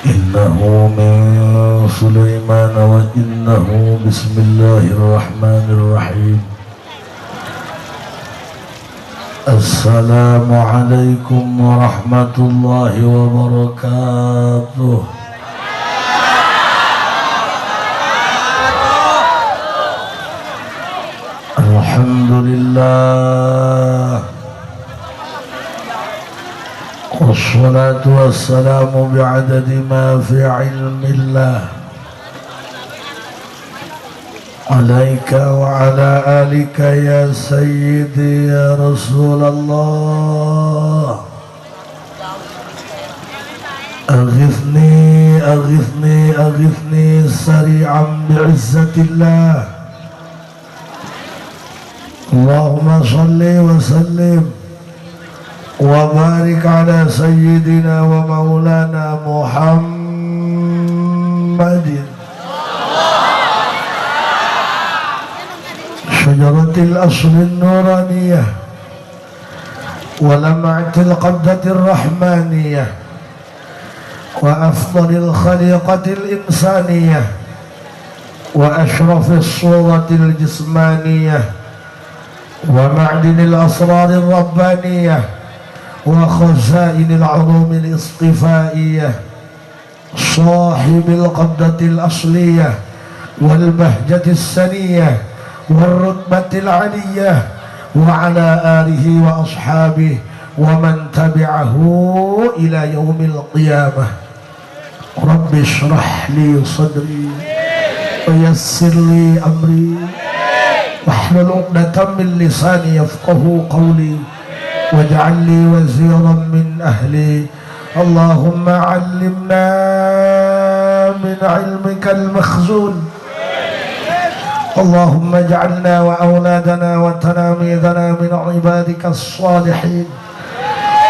إنه من سليمان وإنه بسم الله الرحمن الرحيم. السلام عليكم ورحمة الله وبركاته. الحمد لله والصلاة والسلام بعدد ما في علم الله عليك وعلى آلك يا سيدي يا رسول الله. أغثني أغثني أغثني سريعا بعزة الله. اللهم صل وسلم وبارك على سيدنا ومولانا محمد شجرة الأصل النورانية ولمعة القبضة الرحمانية وأفضل الخليقة الإنسانية وأشرف الصورة الجسمانية ومعدن الأسرار الربانية وخزائن العلوم الاصطفائية صاحب القبضة الأصلية والبهجة السنية والرتبة العلية وعلى آله وأصحابه ومن تبعه إلى يوم القيامة. رب اشرح لي صدري ويسر لي أمري واحلل عقدة من لساني يفقه قولي واجعل لي وزيرا من أهلي. اللهم علمنا من علمك المخزون. اللهم اجعلنا وأولادنا وتلاميذنا من عبادك الصالحين.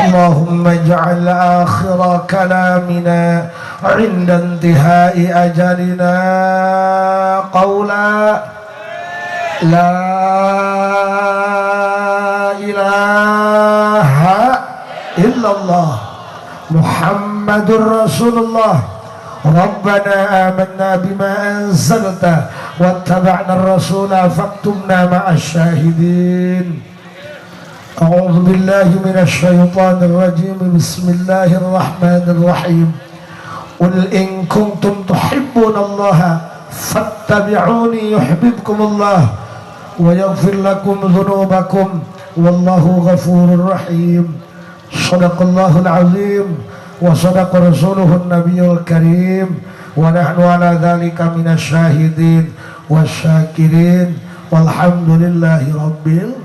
اللهم اجعل آخر كلامنا عند انتهاء أجلنا قولا لا إله إلا الله محمد رسول الله. ربنا آمنا بما أنزلت واتبعنا الرسول فاكتبنا مع الشاهدين. أعوذ بالله من الشيطان الرجيم. بسم الله الرحمن الرحيم. قل إن كنتم تحبون الله فاتبعوني يحببكم الله ويغفر لكم ذنوبكم والله غفور رحيم. صدق الله العظيم وصدق رسوله النبي الكريم ونحن على ذلك من الشاهدين والشاكرين والحمد لله رب العالمين.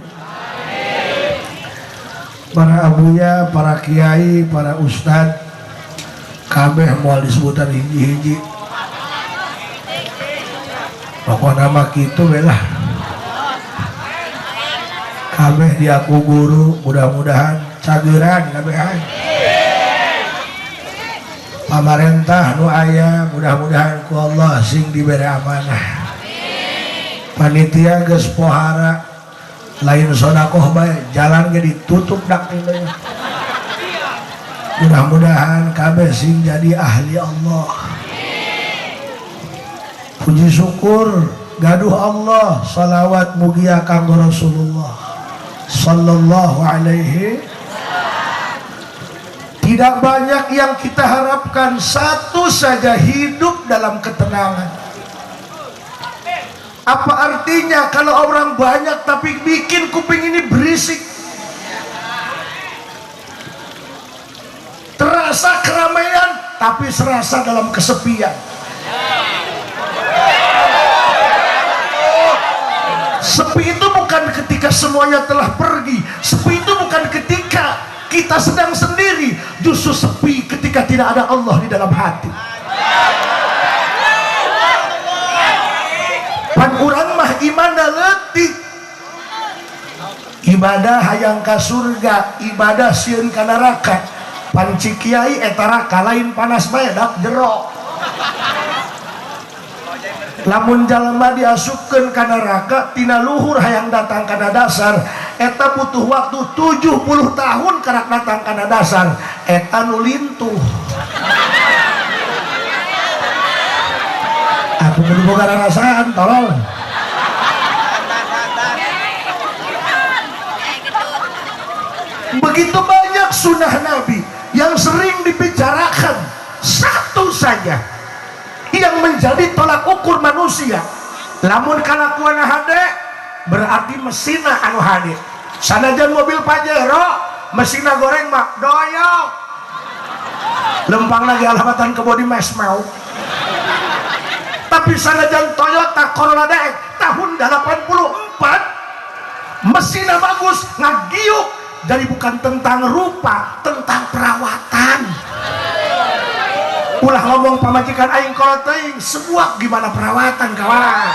Para abuya, para kiai, para ustad kabeh moal disebutan hiji-hiji. Pokoknya nama kitu belah kabeh diaku guru, mudah-mudahan cageran kabehan. Pamarentah nu aya mudah-mudahan ku Allah sing diberi amanah. Panitia geus pohara lain sodakoh bae jalan ge ditutup dak teh. Mudah-mudahan kabeh sing jadi ahli Allah. Puji syukur gaduh Allah, salawat mugia kanggo Rasulullah sallallahu alaihi. Tidak banyak yang kita harapkan, satu saja hidup dalam ketenangan. Apa artinya kalau orang banyak tapi bikin kuping ini berisik? Terasa keramaian tapi serasa dalam kesepian. Sepi itu bukan ketika semuanya telah pergi. Sepi itu bukan ketika kita sedang sendiri. Justru sepi ketika tidak ada Allah di dalam hati. Pan urang mah iman letih. Ibadah hayang ka surga, ibadah sieun ka neraka. Pan cikiai eta raka lain panas bae dak jero. Lamun jalma diasupkeun ka neraka tina luhur hayang datang kana dasar, eta butuh waktu 70 tahun karak datang kana dasar. Eta nu lintuh. Aku kudu boga rarasaan tolong. Begitu banyak sunnah Nabi yang sering dibicarakan, satu saja yang menjadi tolak ukur manusia. Lamun kalakuan hade berarti mesina anu hade. Sanajan mobil Pajero mesina goreng mah doyok. Lempang lagi alhamatan ke body mesmau. Tapi sanajan Toyota Corolla DX tahun 84 mesinnya bagus ngagiuk. Jadi bukan tentang rupa, tentang perawatan. Ulah ngomong pamajikan aing kolot teuing, sebuah gimana perawatan kawan.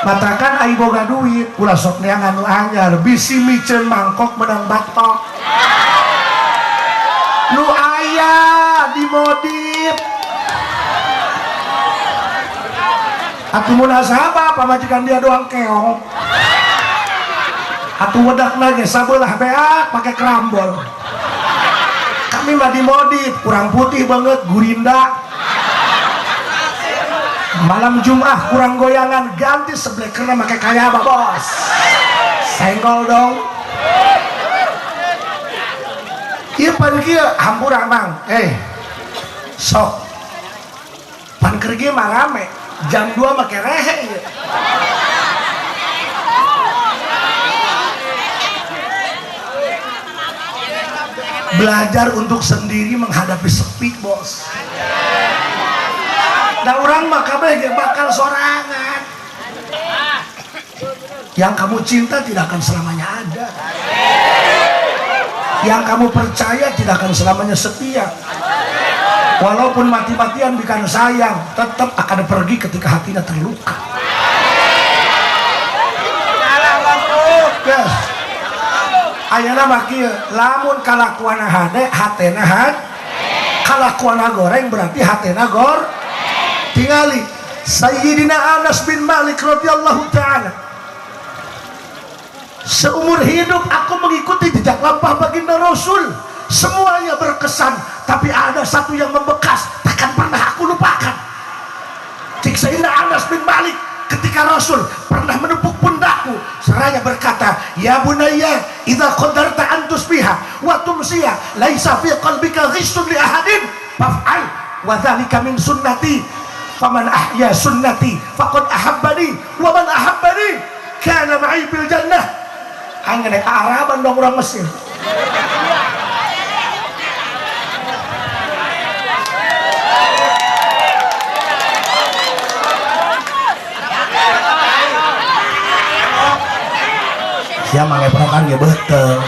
Matakan aing boga duit, ulah sok neangan nu anyar, bisi micen mangkok menang batok. Nu aya dimodif. Atuh mun asaba pamajikan dia doang keong. Atuh wedakna ge sabelah beak pakai kerambol. Kami mah dimodif, kurang putih banget, gurinda. Malam Jumat kurang goyangan, ganti seblekerna pakai kayaba bos. Senggol dong. Ieu pan kieu hampura mang. Sok. Pan keur kieu mah rame. Jam 2 make rehe ya. Belajar untuk sendiri menghadapi sepi bos. Da urang mah kabeh bakal sorangan. Yang kamu cinta tidak akan selamanya ada. Yang kamu percaya tidak akan selamanya setia. Walaupun mati-matian bikin sayang, tetap akan pergi ketika hatinya terluka. Yes. Ayeuna mah kieu, lamun kalakuan hade, hatena had. Kalakuan goreng berarti hatena gor. Tingali Sayyidina Anas bin Malik radhiyallahu taala. Seumur hidup aku mengikuti jejak lampah baginda Rasul. Semuanya berkesan, tapi ada satu yang membekas, takkan pernah aku lupakan. Cik Sayyidina Anas bin Malik ketika Rasul pernah menepuk pundakku, seraya berkata, "Ya bunayya, idza qadarta an tusbiha wa tumsiya, laisa fi qalbika ghishun li ahadin, faf'al wa dzalika min sunnati. Faman ahya sunnati faqad ahabbani, wa man ahabbani kana ma'i fil jannah." Angin Araban dong orang Mesir. Ya mangai perokan ya betul.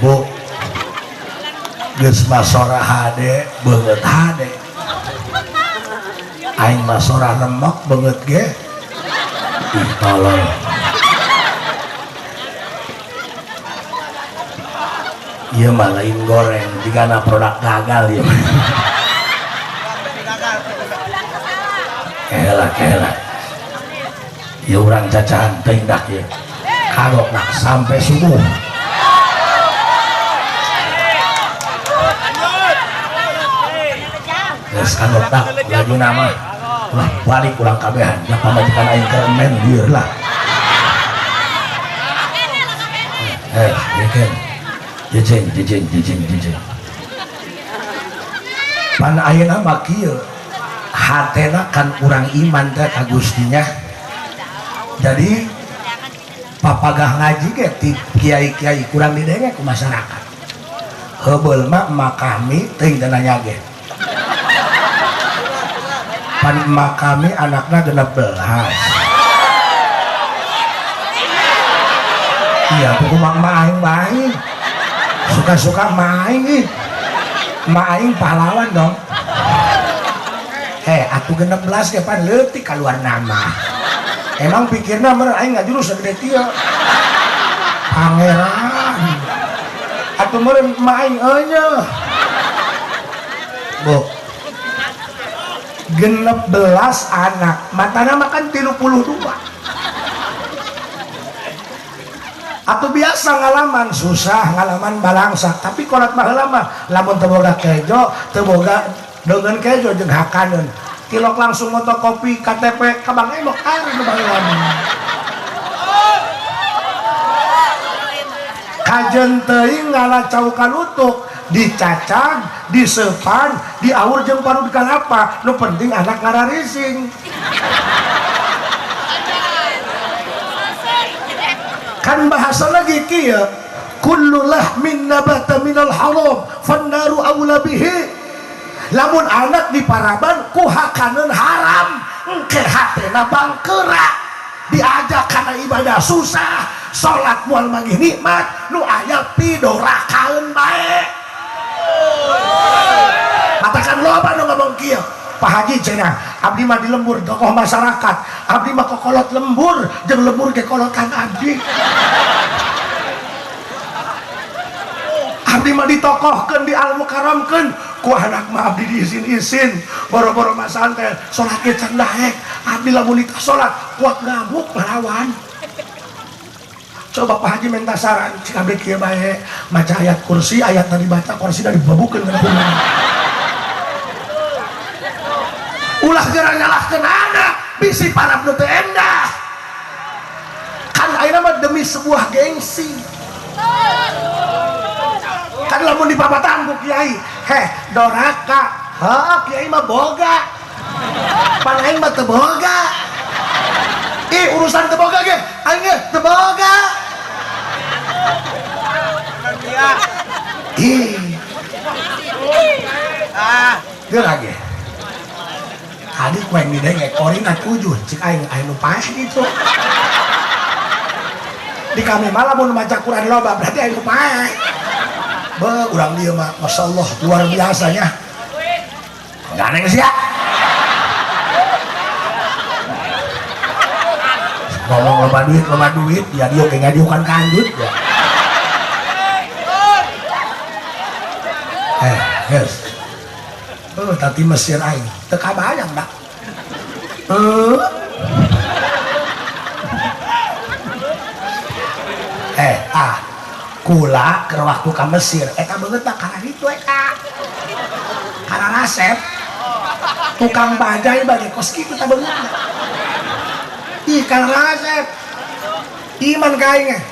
Bu, geus masora hade beungeut hade. Aing masora remek beungeut ge. Ih tolol. Iya mah lain goreng, jika produk gagal ya. Kela. Ya orang cacahan tindak ya. Kalau nak sampai subuh. Yes, kalau tak lagi nama. Ulah balik kurang kabehan. Ya pamajikan aing keremen lieur lah. Kan. Jejeng. Pan ayeuna mah kieu. Hatena kan urang iman teh ka Gustinya. Jadi papagah ngaji ge ti kiai-kiai kurang didenge ku masyarakat. Heubeul mah kami teuing teu nanya ge. Pan kami anakna 16. Iya, buku main. Suka-suka main nih. Main pahlawan dong. Atuh 16 ya pan leutik keluar nama. Emang pikirna meureun aing ngajurus sagede tieu. Pangeran. Atuh meureun main eueuh. Bu. 16 anak matana makan 32 atau biasa ngalaman susah ngalaman balangsa tapi kolat baheula mah lamun teu boga kejo teu boga dengan kejo jeung hakaneun tilok langsung motokopi KTP ka Bang Emok air nu baheula kajen teuing ngalacau kalutuk dicacag, disepan, diaur jeung parudikan apa nu penting anak ngararising kan bahasa lagi kieu kullu lahmin nabata minal haram fannaru aula bihi lamun anak di paraban ku hakaneun haram engke hatena bangkeura diajak kana ibadah susah salat moal manggih nikmat nu aya pidorakaeun bae matakan loba nu ngomong kieu Pak Haji cenah abdi mah di lembur tokoh masyarakat abdi mah kokolot lembur jeung lembur ke kolotan abdi abdi mah ditokohkeun di almukaramkeun ku anak mah abdi diisin-isin boro-boro masan teh salat ge can daek abdi lamun ditah salat kuat ngamuk ngelawan coba Pak Haji minta saran cik abdi kieu bae maca ayat kursi ayat tadi baca kursi dari babukeun kana kumaha ulah geura nyalahkeun anak bisi parab nu teu endah kan ayeuna mah demi sebuah gengsi kan lamun dipapatan ku kiai heh doraka heuh kiai mah boga pan aing mah teu boga ih urusan teu boga ge aing ge teu boga ih geura lagi adik kue ini deh ngekorin atujuh cik aing nu paeh gitu di kami malah mau maca Quran loba berarti aing nu paeh be urang dia mah Masya Allah luar biasanya gak sih ya ngomong loba duit ya dia kayak ngadiukan kandut ya yes tadi Mesir aing teu kabayang dah kula keur waktu ka Mesir eta beungeut tah kana ditu eta kana resep tukang bajai bage kos kitu tah beungeut ih kana resep iman ka aing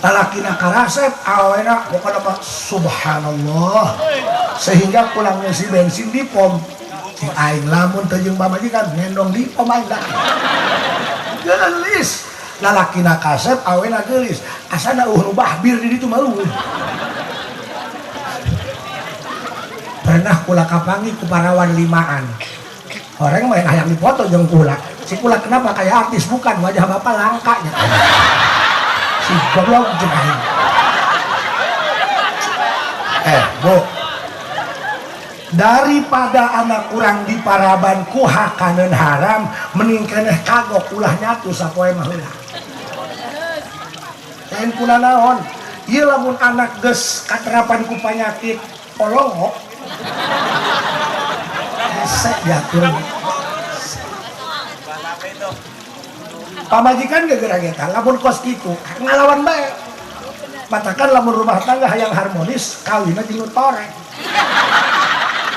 lalakina ka resep awena pokona mah subhanallah sehingga pulang ngisi bensin di pom cing aing lamun teu jeung pamajikan ngendong di pom aing dah geulis lalakina kasep awena geulis asana nu bahbir di ditu mah pernah kula kapangi ku parawan limaan orang main hayang dipoto jeung kula si kula kenapa kayak artis bukan wajah bapak langkanya si goblok jeung aing Bu daripada anak kurang di paraban ku hakaneun haram mending keneh kagok ulah nyatu sapoe mah heula lain kuna naon ieu lamun anak geus katerapan ku panyakit polongok hese diatur pamajikan geugeur eta lamun kos kitu ngalawan bae matakan lamun rumah tangga hayang harmonis kawinna jeung nu torek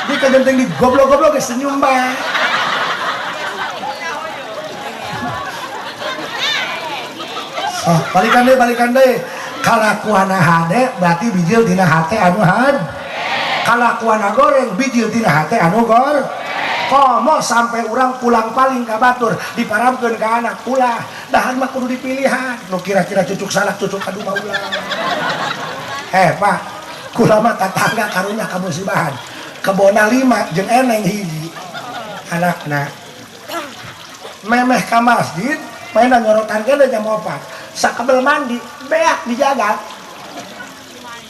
di kadang-kadang di goblok-goblok ke senyum bae oh balikan deh kalakuana hade berarti bijil dina hate anu had kalakuana goreng bijil dina hate anu gor komo sampai orang pulang paling ka batur diparamkeun ka anak ulah dahan mah kudu dipilihan nu kira-kira cucuk salak cucuk kaduma ulah Pak kula mah tatangga karunya kamusibahan kebona 5 jeung eneng hiji anakna memeh ka masjid mainan nyorotan kene jam 4 sakabel mandi beak dijaga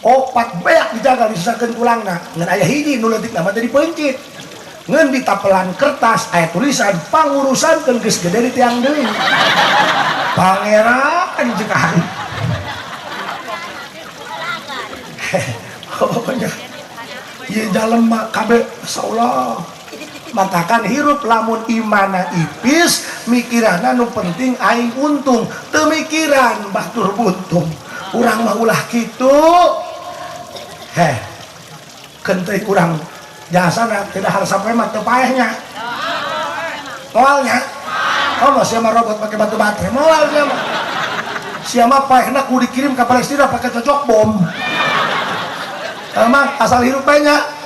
4 beak dijaga disisakeun kulangna ngan aya hiji nu leutik nama teh dipencit ngan ditapelan kertas aya tulisan pangurusankeun geus gede di tiang deui pangeran jeung aing pokoknya ieu jalem mah kabeh insyaallah matakan hirup lamun imana ipis mikirana nu penting aing untung teu mikiran batur buntung urang mah ulah kitu kenteu urang jasana tidak harus sampai mah teu paehnya moalnya oh sia mah robot pakai batu baterai moal sia mah sia mah paehna ku dikirim ke Palestina pakai cocok bom emang asal hirup banyak.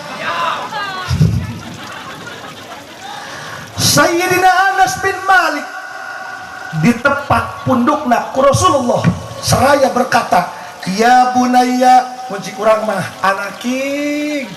Sayyidina Anas bin Malik di tepat pundukna ku Rasulullah seraya berkata, ya bunayya kunci kurang mah anaking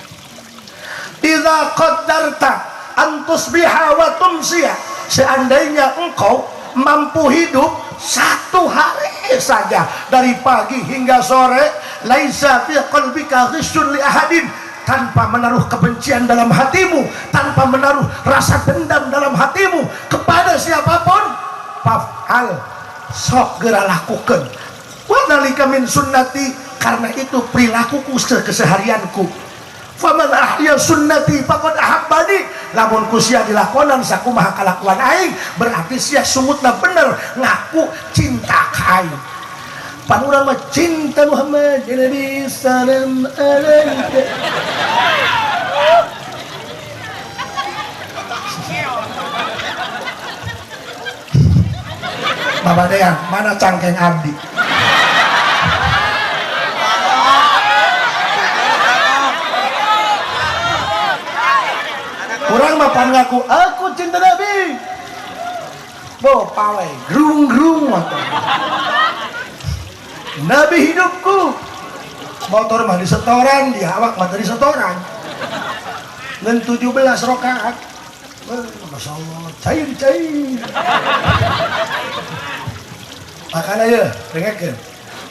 idza qaddarta an tusbiha wa tumsiya, seandainya engkau mampu hidup satu hari saja dari pagi hingga sore, laisa fi qalbika ghishun li ahadin, tanpa menaruh kebencian dalam hatimu, tanpa menaruh rasa dendam dalam hatimu kepada siapapun, fa'al sok geura lakukeun wadhalika min sunnati, karena itu perilakuku keseharianku. Faman ahya sunnati faqad ahabbani, lamun ku sia dilakonan sakumaha kalakuan aing berarti sia sungutna bener ngaku cinta ka aing. Panurang mah cinta Muhammad ya Nabi salam alaika. Bapak Dean, mana cangkeng abdi? Kurang mah pan ngaku aku cinta Nabi. Bo pawai grung-grung motor. Nabi hidupku, motor mah di setoran, di awak mah di setoran. Dan 17 rakaat, masya Allah, cair. Makanya ya, dengarkan,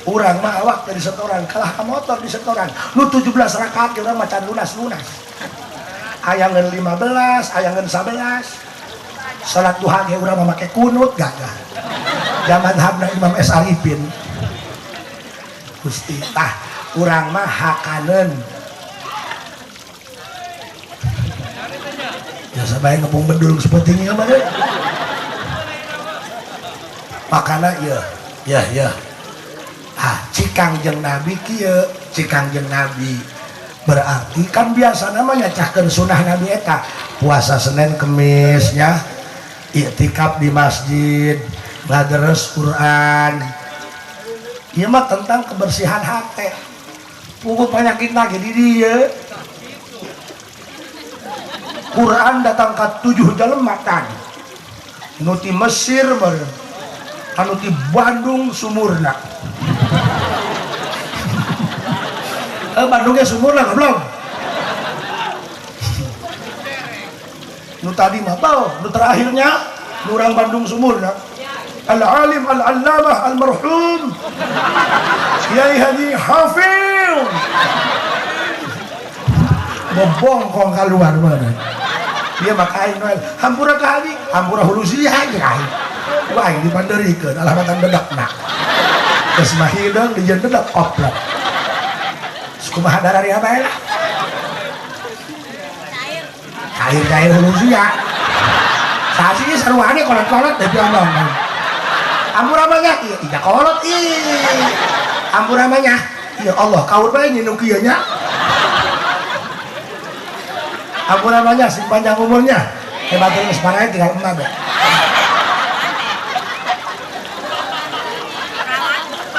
urang mah awak di setoran, kalah ke motor di setoran. Lu 17 rakaat, urang macan lunas. Ayangan 15, ayangan 11. Salat duha ge urang mah make kunut gagah. Zaman habna Imam S. Arifin. Gusti tah urang mah hakaneun biasa bae ngepung bedul seperti ini mah makana ya cikang jeung nabi kieu cikang jeung nabi berarti kan biasa namanya cahkeun sunah nabi eta puasa Senin Kemis nya iktikaf di masjid ngadares Quran. Ieu mah tentang kebersihan hati. Puguh penyakit lagi di dia. Quran datang ke 7 jelema tadi. Nu ti Mesir bareng. Anu ti Bandung sumurna. Bandungnya sumurna belum? Nu tadi mah tau, nu terakhirnya nurang Bandung sumurna. Al-alim al-allamah al-marhum Kiai Haji Hafil bobongkong keluar mana dia makain hampura ke Haji hampura hulu siya wah ini dipanderikeun alamatan dedekna geus mah hideung dijieun dedek oplak kumaha darari apa ya cair hulu siya sasi saruane kolot-kolot tapi omong ampuramanya iya tidak kolot ampuramanya ya Allah kau bae nu kieu nya ampuramanya sing panjang umurnya hebat geus parae tinggal emak bae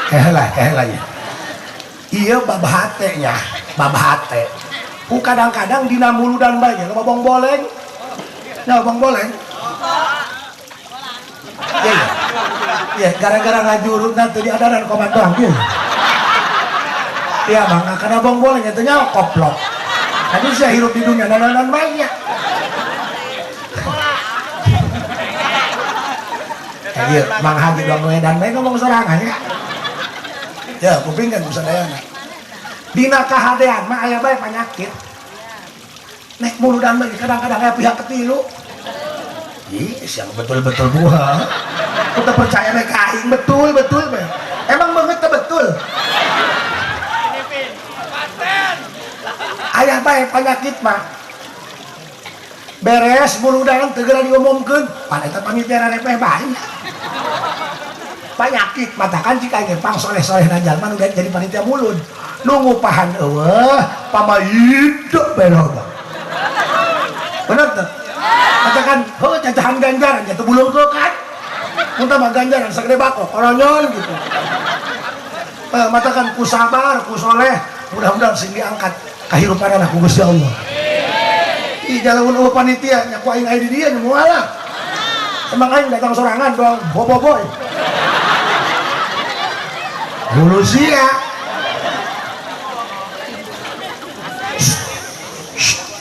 kehelah ya iya babahate nya babahate ku kadang-kadang dina muludan bae nya bobong boleng nya bobong boleng iya gara-gara ngajurut nanti di adaran komandang iya bang karena bong boleh itu nyawa koplok tadi saya hidup di dunia dan banyak iya bang Haji bang Medan baik ngomong sorangan ya kuping kan bisa dayana dina kahadean mah aya bae penyakit nek muludan lagi kadang-kadang aya pihak ketilu ih siang betul-betul buah kita percaya mereka aing betul emang banget betul ayah baik penyakit mah beres buludan tegera diumumkeun pan eta panitia repeh bae penyakit matakan jika ngepang soleh-solehna jalma nu jadi panitia mulun nu ngupahan eueuh pamahideuk bae loba bener teh katakan heuh cacahan ganjaran nya teu bulungkeun kan mun teh mah ganjaran sagede bako koronyon gitu matakan ku sabar ku soleh mudah-mudahan sing diangkat kahirupanana ku Gusti Allah ih jalaun eueuh panitia nya ku aing aya di dieu nya moal emang aing datang sorangan doang boboiboy dulu sia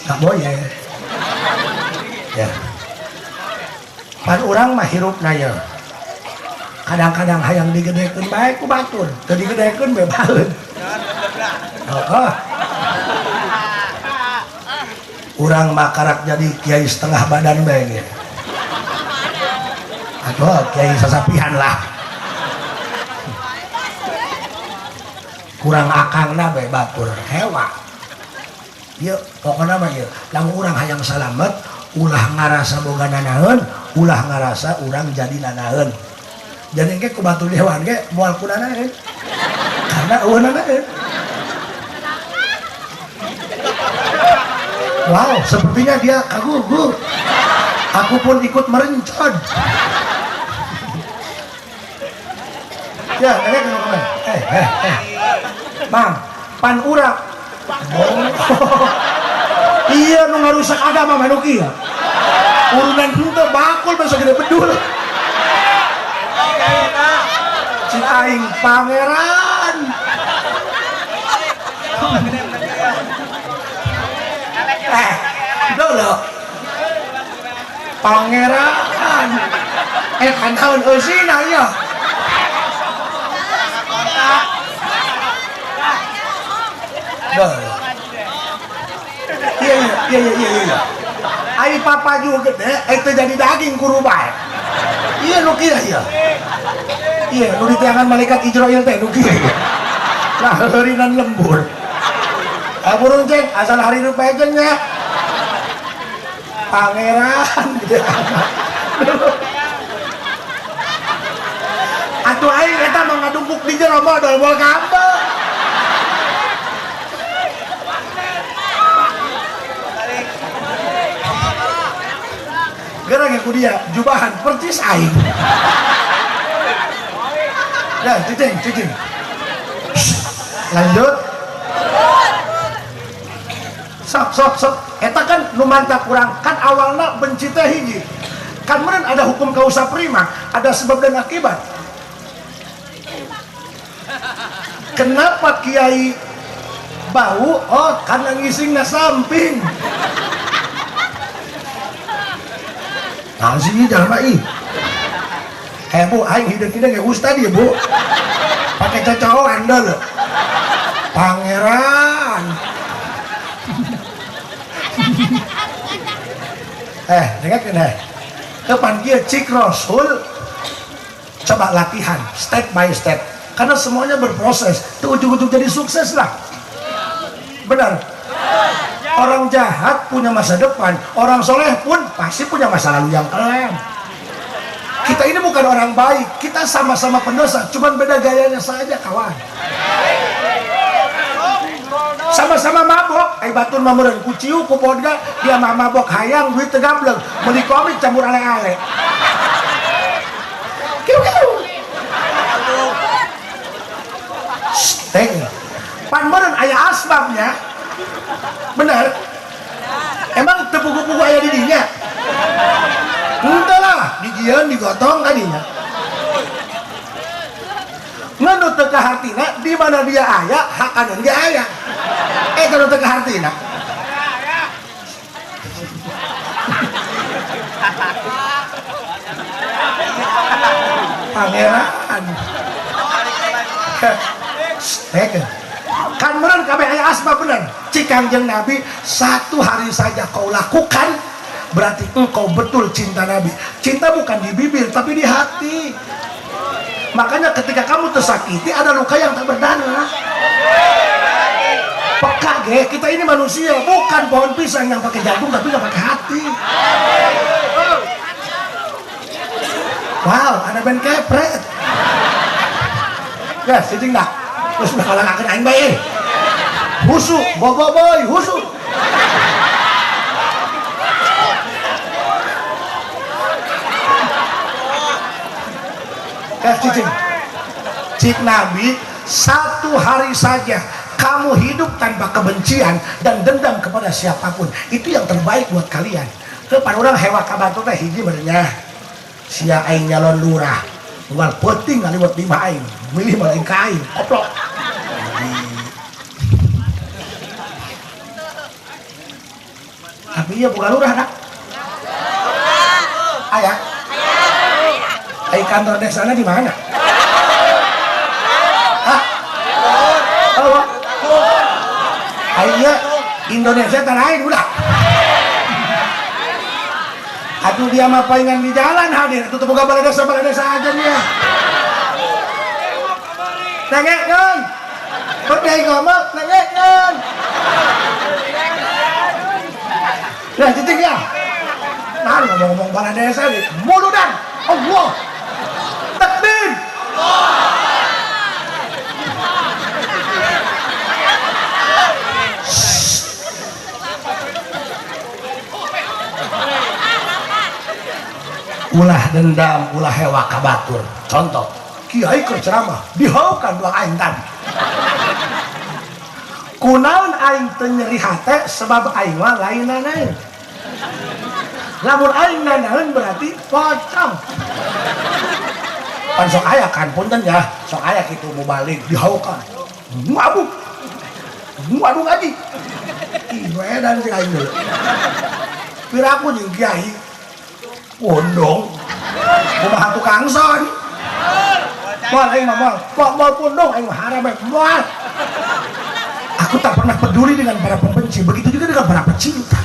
tak boleh ya pan urang mah hirupna ya kadang-kadang hayang digedekeun bae ku batur teu digedekeun bae baeun heeh urang mah karak jadi kiai setengah badan bae ge atuh kiai sasapihan lah kurang akangna bae batur hewa ieu pokona mah ieu lamun urang hayang salamet ulah ngarasa boga nanaeun ulah ngarasa urang jadi nanaeun jadi engke ku batur hewan ge moal ku nanaeun karena eueuh nanaeun wow sepertinya dia kagugur aku pun ikut merencon ya nenek teman-teman Bang, pan urang. Oh. Iya nu ngarusak agama mah nu kieu. Urunan henteu bakul basa gede bedul. Cing aing pangeran. Dolo. Pangeran. Kan haun eusina ya. Iya. Ai papa juga gede, itu jadi daging kurubay. Iya nu kieu ya. Iya, nu ditiangan malaikat Israil teh nu kieu. Lah heurinan lembur. Burung ceng asal hari nu pejeun nya. Pangeran gede amat. Atuh aing eta mah ngadumpuk di jero modal moal kabel. Gerang aku dia jubahan percis aing. Ya, cicing. Lanjut. Sok. Eta kan nu mantap kurang kan awalna benci teh hiji. Kan meureun ada hukum kausa prima, ada sebab dan akibat. Kenapa kiai bau? Oh, karena ngisingna samping. Nah sini jangan ih. Bu, aing hidup-hidup kayak ustad ya bu. Pakai cocokan dulu. Pangeran. Dengar deh. Depan dia cik Rasul. Coba latihan, step by step. Karena semuanya berproses. Itu ujung-ujung jadi sukses lah. Benar. Orang jahat punya masa depan, orang soleh pun pasti punya masa lalu yang kelam. Kita ini bukan orang baik, kita sama-sama pendosa, cuman beda gayanya saja kawan. Sama-sama mabok, batur mamureun ku ciu ku bodga, dia mah mabok hayang duit teu gambleng, meuli komik campur ale-ale. Steng. Pan meureun aya asbabnya. Benar? Emang tepuku-puku ayah di dinya? Entah lah, dijian, digotong kadinya. Nganut teka hartina, di mana dia ayah, hak kanan dia ayah. Kalau teka hartina. Pangeran. Kan meren kabeh aya asbab bener. Cikangjeng Nabi, 1 hari saja kau lakukan berarti engkau betul cinta Nabi. Cinta bukan di bibir tapi di hati. Makanya ketika kamu tersakiti ada luka yang tak berdarah. peka ge, kita ini manusia, bukan pohon pisang yang pakai jantung tapi nggak pakai hati. Wow, ada band kepret. Ya, cicing dah. Terus udah kalah akan aing bae. Husu, boy, husu. Cicing, cik Nabi, satu hari saja kamu hidup tanpa kebencian dan dendam kepada siapapun, itu yang terbaik buat kalian. Kepada orang hewa kabatur teh hiji benernya sia aing nyalon lurah unggal penting kali buat lima aing milih malah kain koplok. Tapi iya bukan lurah nak ayah kantor desanya di mana? Hah? Oh, ayo Indonesia terakhir udah. Atuh dia mah palingan di jalan hadir. Tutup buka balai desa aja dia. Nengekeun. Berdai ngomong nengekeun. Nah, cicing ya. Nah, ngomong-ngomong balai desa nih. Muludan. Allah. Takbir. Ulah dendam, ulah hewa kabatur. Contoh, kiai keur ceramah dihaukan dua aing tadi. Kunaon aing teu nyeri hate sebab aing mah lain nanaeun. Lamun aing nanaeun berarti pocong. Pan sok aya kan punten ya, sok aya kitu mubalik dihaukan. Mabuk. Waduh ngaji. Ih, wedan si aing deui. Piraku jeung kiai pondong kumaha tukang son moal aing mah moal pondong aing mah haram moal. Aku tak pernah peduli dengan para pembenci, begitu juga dengan para pecinta.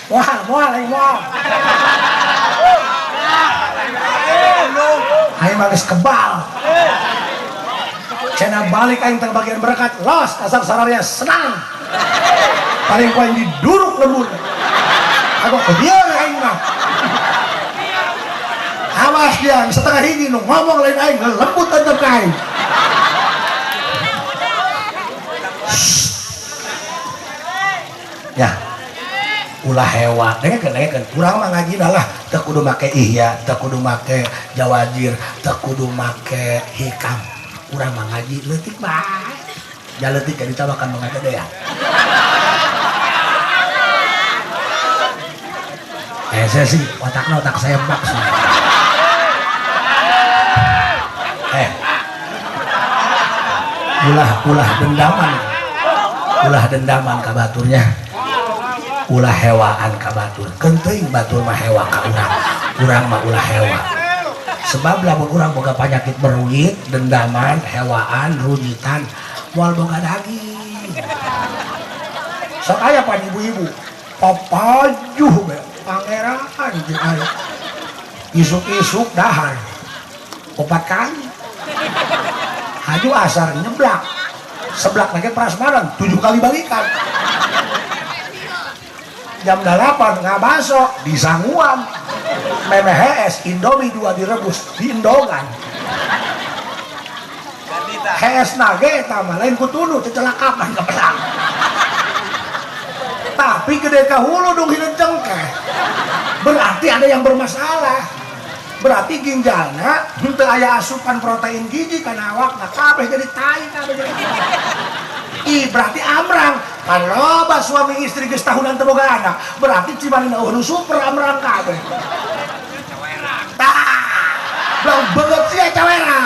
Moal aing moal aing mah geus kebal cenah balik aing teh bagian berkat los asal sararea senang paling poin diduruk lembur aku kebiar aing mah awas dia setengah hiji nu ngomong lain aing lembut tetep aing ya ulah hewa dengekeun kurang mah ngajina lah teu kudu make ihya teu kudu make jawajir teu kudu make hikam urang mah ngaji leutik bae jaleutik ka ditabakan mah gadean. Saya sih otaknya otak sembak sih. ulah dendaman ka baturnya. Ulah hewaan ka batur. Kenting batur mah hewa ka urang mah ulah hewa. Sebab lamun urang boga penyakit beruit, dendaman, hewaan, rujitan, moal boga daging. Sok aya pan ibu-ibu, papajuh be, pangeran jeung aya. Isuk-isuk dahar. 4 kali. Haju asar nyeblak. Seblak lagi prasmanan 7 kali balikan. Jam 8 ngabaso di sanguan. Memehes Indomie 2 direbus di Indongan. HS nage tama lain kutunu cecelakapan ke perang. Tapi gede kahulu dong hidup cengkeh. Berarti ada yang bermasalah. Berarti ginjalnya henteu aya asupan protein gizi kana awakna kabeh jadi tai kabeh jadi. Ih berarti amrang. Kan loba suami istri geus tahunan teu boga anak. Berarti cimanina eueuh super amrang kabeh. Tah. Blau beungeut sia cawera.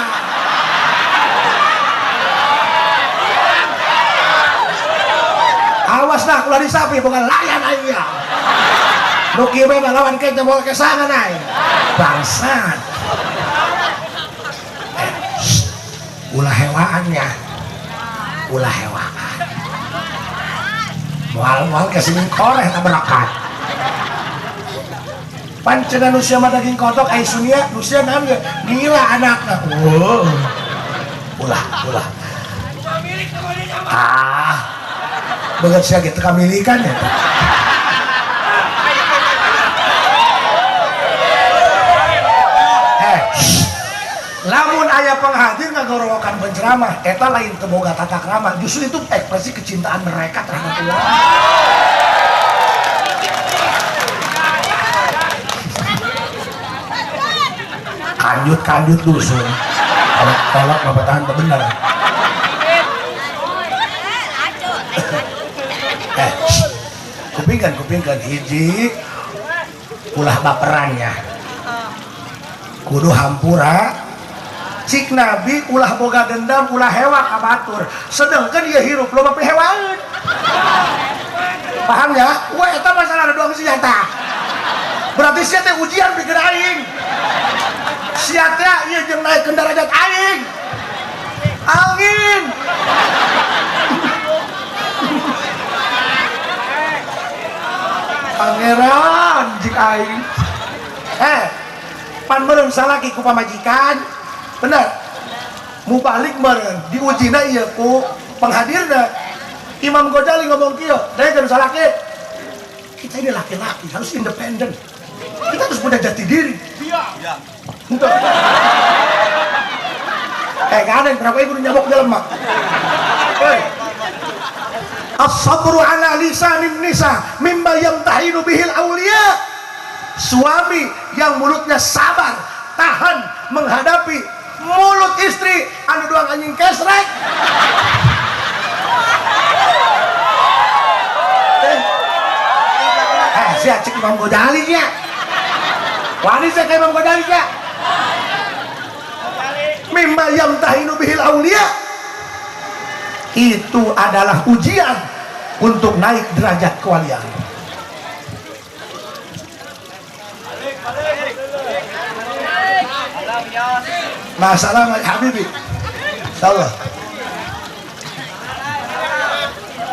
Awas dah ulah disapi bukan layan aing ya. Nu kieu mah lawan kita bawa kesangan aing. Bangsat. Ulah hewaannya. Ulah hewaan. Moal-moal kesini koreh tak berakat. Pancena nusia mah daging kotok ai sunia nusia naon ge gila anaknya. Ulah banget saya gitu kamilikan ya. Lamun ayah penghadir ngagorowokan penceramah eta lain teboga tata krama, justru itu ekspresi kecintaan mereka terhadap ulama. Kanjut dusun kolak mabatahan bener. Kupingkan hiji ulah baperannya kudu hampura. Cik Nabi ulah boga dendam ulah hewa ka batur, sedangkan dia hirup loba hewan. Paham ya? Wah eta masalah doang senjata. Berarti sia teh ujian pikeun aing. Sia teh ieu jeung naikeun derajat aing. Angin. Pangeran jik aing. Pan meureun salaki ku pamajikan. Benar, mau balik meren diujina iya ku penghadirna Imam Ghazali ngomong kieu, saya jangan salah kita ini laki-laki harus independen, kita harus punya jati diri. Iya. Untuk. Kadang kenapa ibu nyamuk dalam mak? As-sabru ala lisanin nisa mimma yamtahinu bihil awliya. Suami yang mulutnya sabar tahan menghadapi mulut istri anu doang anjing kesrek. Sia cek Imam Ghazali nya. Wani saya ke Imam Ghazali nya. Mimma yamtahinu bihil aulia. Itu adalah ujian untuk naik derajat kewalian. Masalah Habibi, insyaallah.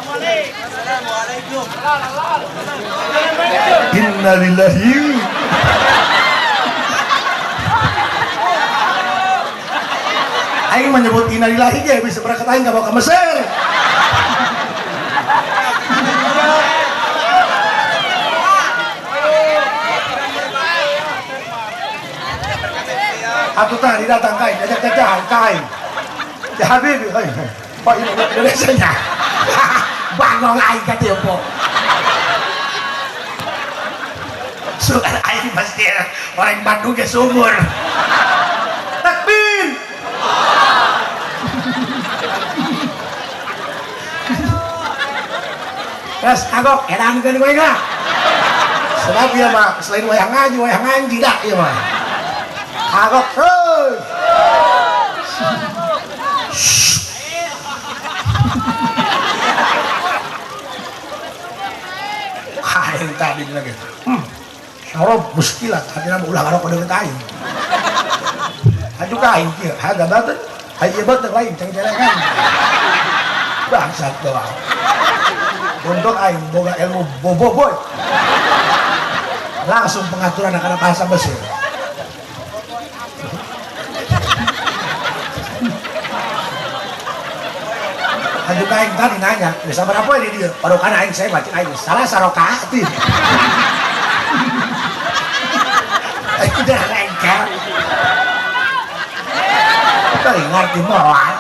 Assalamualaikum. Innalillahi. Aing menyebut innalillahi ge bisa berangkat aing ka bawa ka Mesir. Aku tadi datang kain, ajak jajan kain. Ya Habib, Pak Indonesia nya. Bangong aing ka teu po. Sugar aing pasti orang Bandung ge sumur. Takbir. Terus agok edan keun we lah. Sebab ieu mah selain wayang ngaji, wayang ngaji dah ieu mah. Agok terus. Kain tadi lagi. Syarab muskilat hadina ulah karok deui kain. Aju kain kieu, haga bateun. Haye bateun lain ceng-cerengan. Bangsat doang. Untuk aing boga ilmu boboiboy. Langsung pengaturan kana bahasa Mesir. Aju kain tadi nanya, bisa berapa ini dia? Baru kan aing saya baca aing salah sarokaat. Aing udah lengkap. Kita ngerti moral.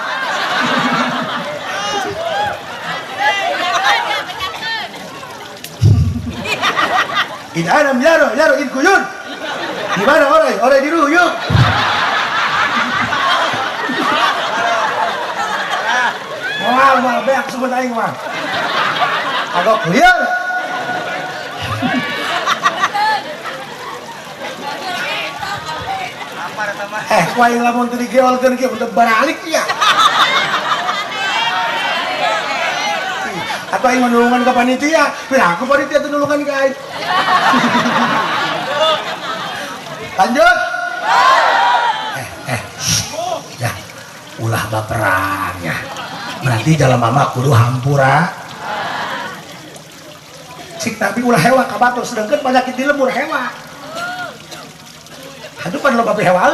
Ida adam yaro in kuyun. Di mana orang di ruyuk. Mal beak sebut aing mah. Agak liar. Ku aing lamun teu digeolkeun kieu untuk balik ya. Atau aing menulungan ke panitia, aku panitia teu nulungan ka aing. Lanjut. Ya, ulah baperannya. Berarti jalan mama kudu hampura. Cik tapi ulah hewa ka batur sedangkan penyakit di lemur hewa. Aduh pan lo bape hewa.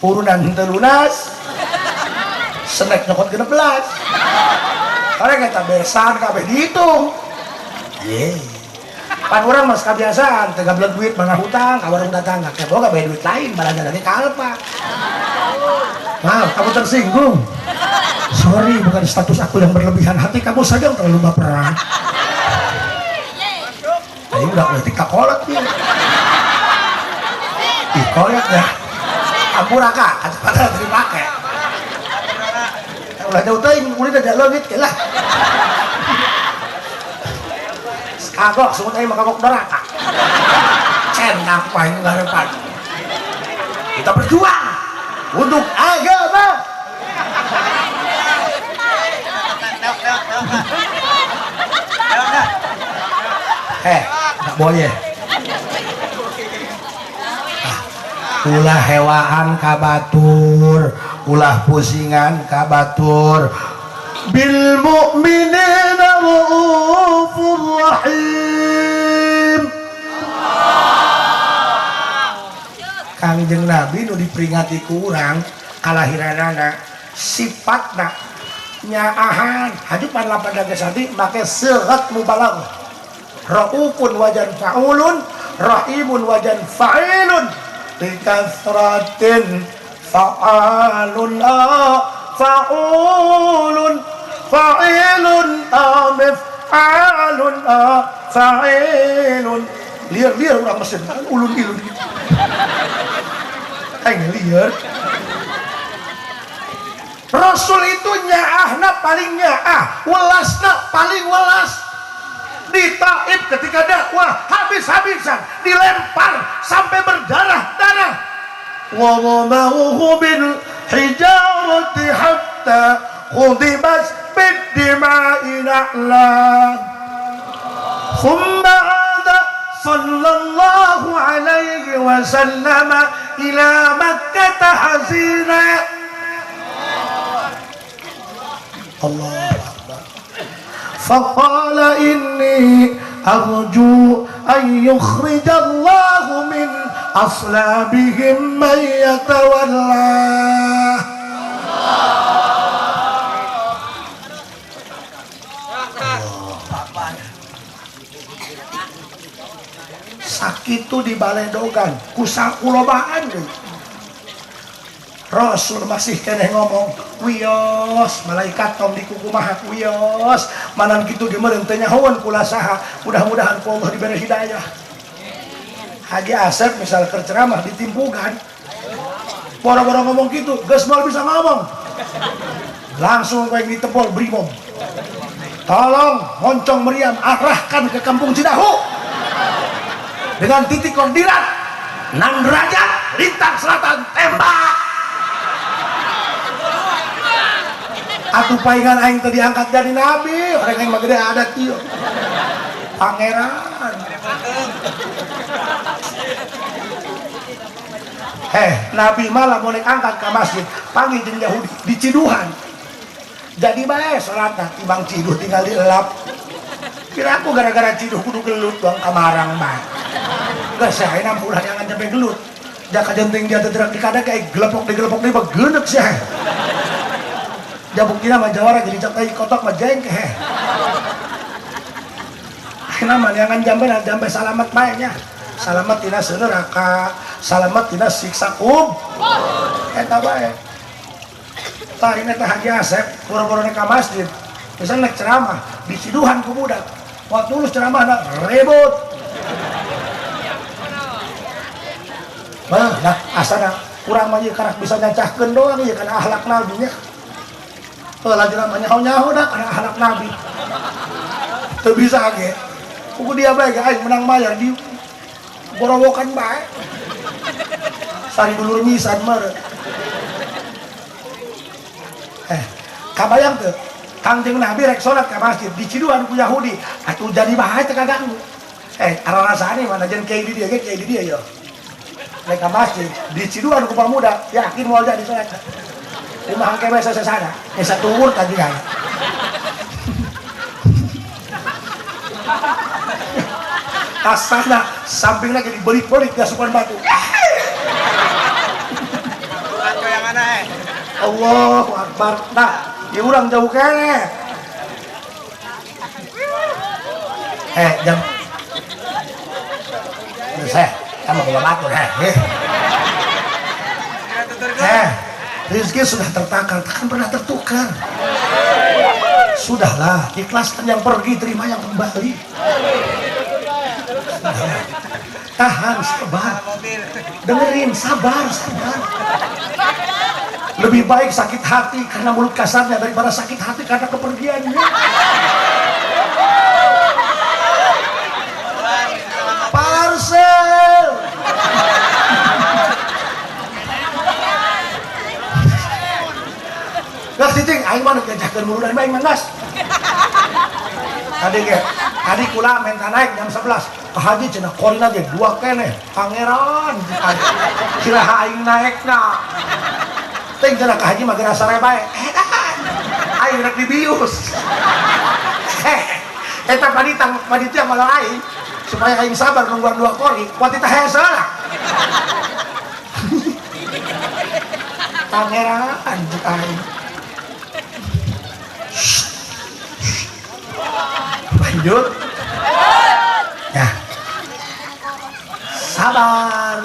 urunan henteu lunas snack nyokot 16 karena kita besan kabeh dihitung pan orang mas kebiasaan tega belet duit mana hutang ka warung tetangga kayak boga bae duit lain balanja dari kalpa maaf kamu tersinggung sorry bukan status aku yang berlebihan hati kamu saja yang terlalu baperan tadi udah berarti kakolot ya kolot ya ampuraka kata-kata terima ke ulah jauh teuing udah ada leungit ke lah kagok semua tadi mah kagok neraka enak paling ngarepan kita berjuang untuk agama nggak boleh ulah hewaan kabatur ulah pusingan kabatur bil mu'minina raufur rahim Kangjeng Nabi nu diperingati ku urang kalahiranana sifatna nyaahan hajupan lapan dagesati make seurat mubalagh raufun wajan fa'ulun rahimun wajan fa'ilun bikasratin fa'alun fa'ulun fa'ilun mif'alun fa'ilun liar orang mesin ulun ilun gitu aing liar Rasul itu nyaahna paling nyaah welasna paling welas di Taif ketika dakwah habis-habisan dilempar sampai berdarah-darah wa ramauhu bil hijarati hatta khudibat bid dima'in a'lam thumma ada sallallahu alaihi wasallam ila Makkah hazina Allah فقال إني أرجو أن يخرج الله من أصلابهم من يتولاه sakitu di baledogan kusakulobaan Rasul masih keneh ngomong wios malaikat tong di kukumaha wios manan kitu ge meureun teu nyahoeun kula saha mudah-mudahan ku Allah diberi hidayah Haji Asep misal kerceramah ditimpugan boro-boro ngomong gitu geus moal bisa ngomong langsung kayak ditepol brimob tolong moncong meriam arahkan ke kampung Cidahu dengan titik koordinat 6 derajat lintang selatan tembak atuh paingan aing teh diangkat dari nabi orang yang mah gede adat ieu pangeran nabi malah mau angkat ke masjid panggil jeung Yahudi di Ciduhan jadi bae salatna timbang Ciduh tinggal dielap kira aku gara-gara Ciduh kudu gelut doang kamarang mah geus sae nampulah jangan sampai gelut jaka jenting dia teh di kada kayak gelepok di begeuneuk sih jabuk dina mah jawara jadi capai kotok mah jengke akhirnya mah jangan jambe salamat baiknya salamat tina neraka salamat tina siksa eta bae tah ini teh Haji Asep boro-boro ka masjid misalnya nek ceramah di Ciduhan ku budak waktu lulus ceramahna ribut nah asana kurang mah ieu karak bisa nyacahkeun doang ieu kana akhlak nabi nya lagi namanya nyaho dah karena anak nabi tuh bisa ge kuku dia baik aing menang mayar di borowokan baik sari dulur misan meureun kabayang tuh Kangjeng Nabi rek salat ka masjid di Ciduhan ku Yahudi atuh jadi bae teh kaganggu arasane mana jen kayak di dia ya rek ka masjid di Ciduhan ku pamuda yakin moal jadi salat rumah angke biasa sesana satu umur tadi kan asana samping lagi dibelit-belit gasukan batu Allahu Akbar. Nah, ya urang jauh kene. Jam. Saya, kamu kalau batur, rezeki sudah tertakar, takkan pernah tertukar. Sudahlah, ikhlaskan yang pergi, terima yang kembali. Sudahlah. Tahan, sabar. Dengerin, sabar. Lebih baik sakit hati karena mulut kasarnya daripada sakit hati karena kepergiannya. Parcel. Gas cicing, aing mah diajakeun muludan bae manggas. Tadi kula minta naik jam 11. Ka haji cenah korina ge dua keneh, pangeran. Kiraha aing naekna. Teng cenah ka haji mah geura sare bae. Aing rek dibius. Eta panitia malah aing supaya aing sabar nungguan dua kori, kuat teh hese lah. Pangeran aing. Lanjut ya, sabar.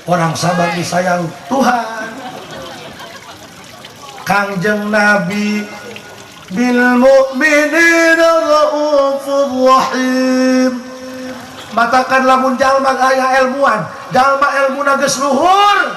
Orang sabar disayang Tuhan. Kangjeng Nabi bil mu'minina raufur rahim. Matakan lamun jalma gaya ilmuan, jalma ilmuna geus luhur,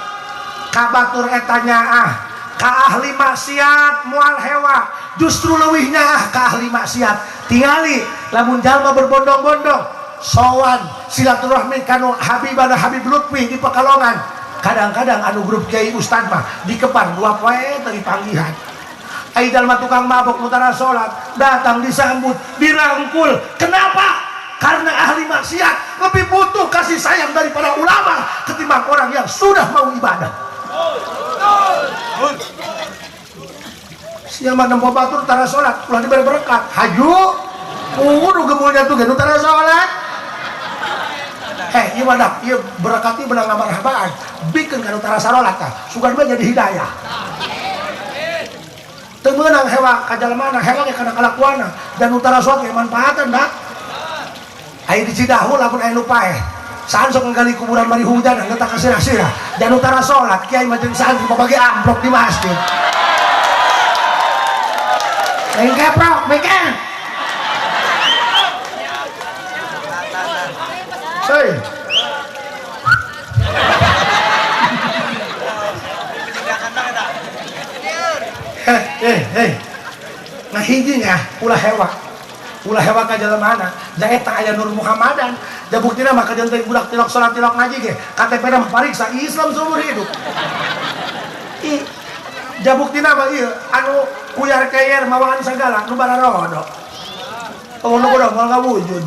kabatur etanya ka ahli maksiat moal hewa, justru leuwihnya ka ahli maksiat. Tingali lamun jalma berbondong-bondong sowan silaturahmi kanu Habibana Habib Lutfi di Pekalongan. Kadang-kadang anu grup kiai ustad mah dikepar 2 poe dari panggihan. Ai jalma tukang mabok mutara salat datang disambut, dirangkul. Kenapa? Karena ahli maksiat lebih butuh kasih sayang daripada ulama ketimbang orang yang sudah mau ibadah. Siapa nempo batur tara sholat ulah diberi berkat haju kudu gemulnya tuh gitu tara sholat. Iya wadah, iya berakati benang ngabar habaan bikin kanu tara sholat kah sugan mah jadi hidayah. Temenang hewa kajalmana hewa ge kana kalakuana dan utara sholat ge manfaatan dah. Ai di Cidahu lamun aya nu paeh saan sok nggali kuburan bari hujan dan letak kasirah-sirah dan utara sholat kiai mah jeung santri babagi amplop di masjid. Engkeprok, mikir. Hei. Nah hijinya ulah hewa ka jalemana da eta aya Nur Muhammadan da buktina mah ka janten budak tilok salat tilok ngaji ge KTP-na mah pariksa Islam seumur hidup. Jabuktina mah ieu anu kuyar keyer mawaan segala nu bararodo. Oh nu kudu moal ngawujud.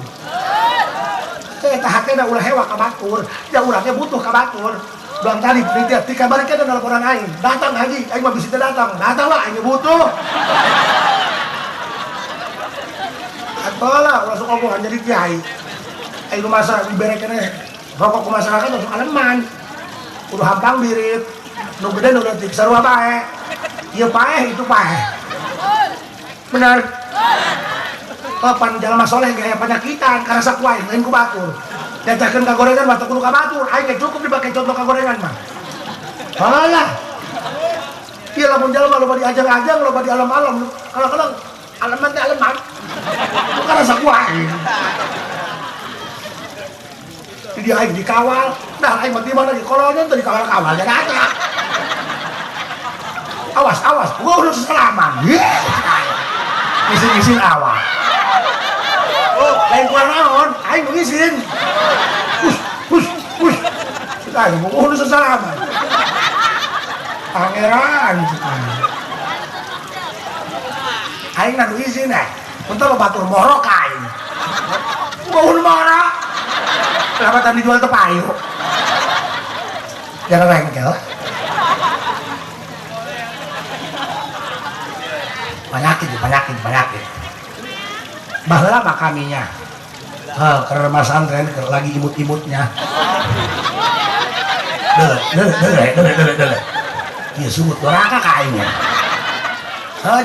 Eta hakena ulah hewa ka batur, ya urangnya butuh ka batur. Doang tadi panitia dikabarikeun nelponan aing, datang haji, aing mah bisa datang. Datang lah aing butuh. Atola ulah sok omongan jadi kiai. Aing nu masa diberekeun rokok ku masyarakat untuk aleman. Kudu hampang birit. Nu gede nu leutik sarua bae. Ieu paeh itu paeh. Benar. Kapan jalma soleh gaya penyakitan karena sakuain lain ku batur. Diajakeun ka gorengan mah teu kudu ka batur, aing ge cukup dibake contoh ka gorengan mah. Halah. Ieu lamun jalma loba diajang-ajang, loba di alam-alam, kadang-kadang aleman teh aleman. Karena sakuain. Jadi aing dikawal, dah aing mah di mana di kolonnya teh dikawal-kawal jadi aja. Awas, gua udah selaman. Isin awal. Oh, lain kurang naon, aing ngisin. Push. Sudah, gua udah selaman. Pangeran. Aing nang izin untuk batur morok aing. Gua udah morok. Kenapa tadi jual tepayu? Jangan rengkel. Banyakin. Baheula mah kaminya. Karena Mas Antren lagi imut-imutnya. Dele. iya sumut doraka kayaknya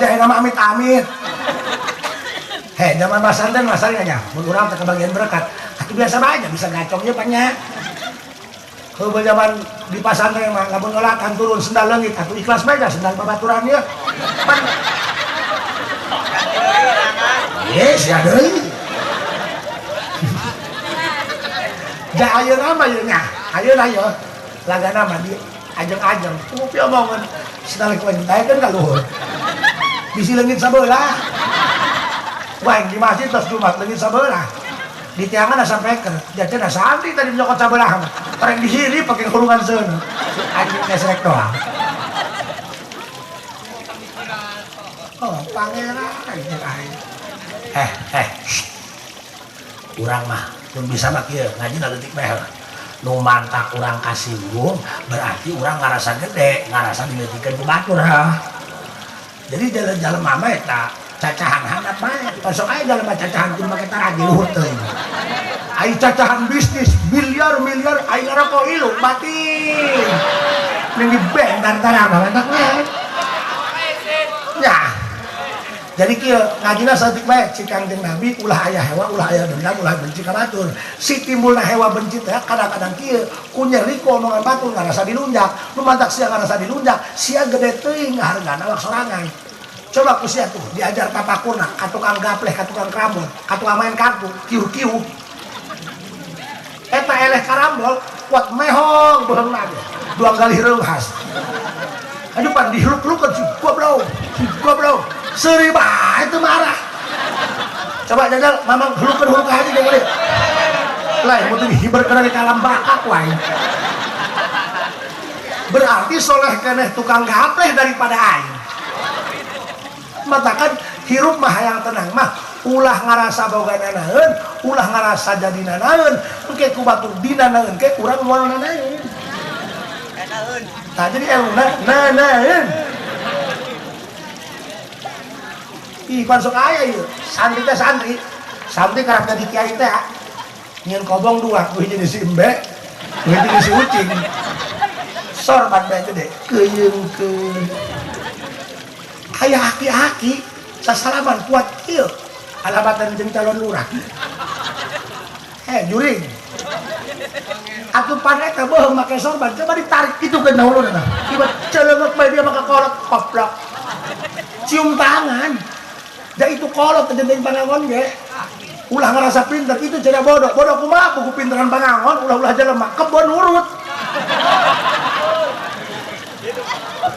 jangan nama amit-amit zaman masandan masalahnya mun urang teh kebagian berkat atuh biasa aja bisa ngacongnya banyak kalau zaman di pasantren mah lamun ngolatan turun sendal leungit atuh ikhlas bae sendal babaturan ya pan yes ya deui da ayeuna mah yeuna ayeuna ya lagana mah di ajeng-ajeng kupi omongan sendal kuwi kan ka luhur bisi leungit sabelah wah di masjid pas Jumat leungit sabelah di tiangan asa peker jadi asa santri tadi nyokot sabelah orang di sini pakai kurungan seun anjing kesrek doang oh pangeran urang mah belum bisa mah kieu ngaji leutik meh nu mantak urang kasinggung berarti urang ngarasa gede ngarasa dileutikeun ku batur jadi jalan-jalan mama eta cacahan handap bae pasok aya jalan cacahan kudu make taraji luhur teuing ai cacahan bisnis miliar-miliar ai ngaroko ilu batin ning di bendar tarang mantak we ya jadi kieu ngajina saeutik bae cikang jeung nabi ulah aya hewa ulah aya dendam ulah benci ka batur si timbulna hewa benci teh kadang-kadang kieu ku nyeri ku omongan batur ngarasa dilunjak nu mantak sia ngarasa dilunjak sia gede teuing hargana lak sorangan coba ku sia tuh diajar tapakurna ka tukang gapleh ka tukang krambol ka tukang main kartu kiu-kiu eta eleh karambol kuat mehong beheungna ge dua kali reunghas aduh pan dihluk-hlukeun si goblok seuri bae teu marah coba jajal mamang hlukeun aja jeung deui lain mun dihiberkeun di kalam bakak wae berarti soleh keneh tukang gapleh daripada aing matakan hirup mah hayang tenang mah ulah ngarasa boga nanaeun ulah ngarasa jadi nanaeun engke ku batur dina naeun ke urang moal nanaeun tah jadi eluna nanaeun ih pansok aya ieu santri teh santri karep jadi kiai teh nyieun kobong dua ku hiji di si embe ku hiji di si ucing sorban bae gede keuyeungkeun aya aki-aki sasalaman kuat kieu alabatan jeung calon lurah juring atuh pan eta beuheung make sorban coba ditarik kitu ke nauluna tiba celeuk bae dia maka kolot koplok cium tangan da itu kolot jeung pangangon ge ulah ngerasa pinter itu cenah bodoh kumaha ku pinteran pangangon ulah jelema kebon urut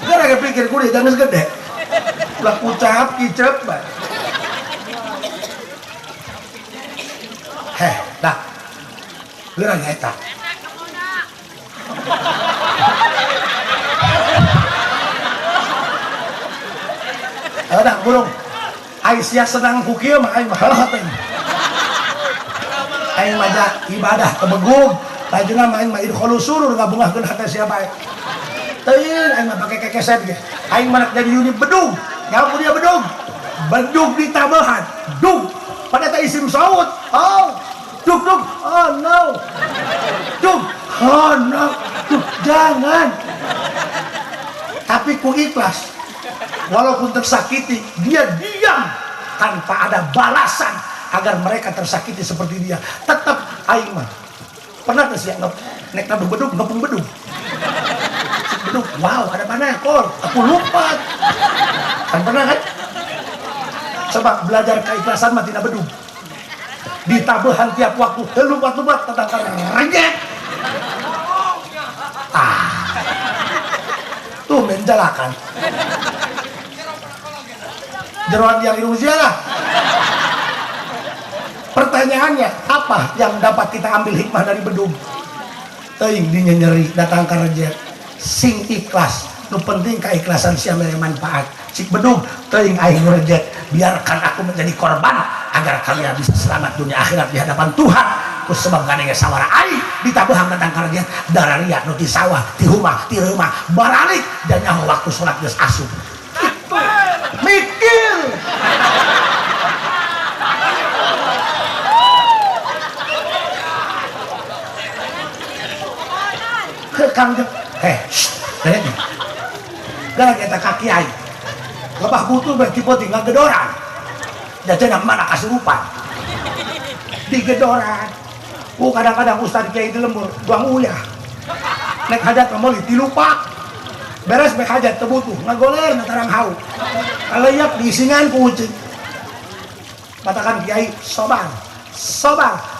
gara-gara pikir kulit jangan segede ulah ucap kicep bae dah geurang eta dah burung ai sia senang ku kieu mah aing mah heuh aing mah ibadah tebegug lajeuna mah aing mah idkhulu surur ngabungahkeun hate sia bae teuing aing mah pake kekeset ge aing mah jadi unit bedug ngaku dia bedug ditabahan dug pada teh isim saut oh dug oh no dug oh no dug jangan tapi ku ikhlas walaupun tersakiti dia diam tanpa ada balasan agar mereka tersakiti seperti dia tetap aing mah pernah tuh siang nek na bedug ngepung bedug wow ada mana kor aku lupa kan pernah kan coba belajar keikhlasan mah tina bedug ditabehan tiap waktu helu batu bat tentang rejek tuh menjalakan jeroan yang ilusia lah pertanyaannya apa yang dapat kita ambil hikmah dari bedug teuing dinya nyeri datang ka rejek sing ikhlas nu penting keikhlasan sia mere manfaat cik bedug teuing aing rejek biarkan aku menjadi korban agar kalian bisa selamat dunia akhirat di hadapan Tuhan ku sebab ganenge sawara aing ditabehan datang ka rejek dararia nu ti sawah ti rumah baralik dan nyaho waktu salat geus asup mikir ke Kang gara kita kakiai lebah butuh tipe tinggal gedoran jajan mana kasurupan di gedoran kadang-kadang Ustaz Kiai di lembur buang uyah nek hajat kemoli dilupa beres mek hajat tebutuh ngagoler natarang hau kaleyak diisingan ku ucing katakan Kiai sobar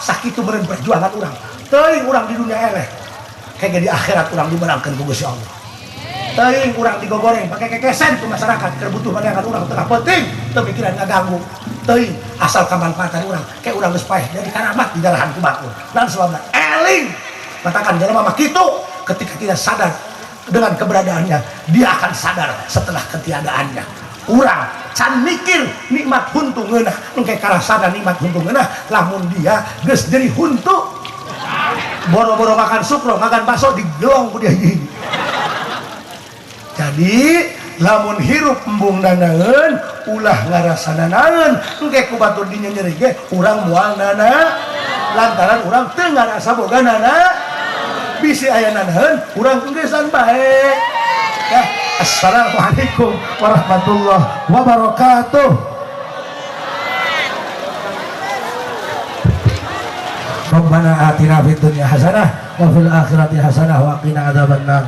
sakit itu beren perjuangan orang teuing orang di dunia eleh kayak di akhirat orang dimenangkan ku Gusti Allah teuing orang digogoreng pakai kekesen ke masyarakat kebutuhan yang orang tengah penting teu pikiran ngaganggu teuing asal kemanfaatan orang kayak orang geus paeh jadi karamat di dalahan ku batur dan sebabna eling katakan jelema mah kitu ketika kita sadar dengan keberadaannya dia akan sadar setelah ketiadaannya urang can mikir nikmat huntu ngeunah engke karasana nikmat huntu ngeunah lamun dia geus jadi huntu boro-boro makan sukro makan bakso digelong ku dia hiji jadi lamun hirup embung danaeun ulah ngarasana naeun engke ku batur dinya nyeri ge urang moal nana lantaran urang teu ngarasa boga nana bisi aya nanaeun urang enggesan bae ya. Assalamualaikum warahmatullahi wabarakatuh. Rabbana atina fid dunya hasanah wa fil akhirati hasanah wa qina adzabannar.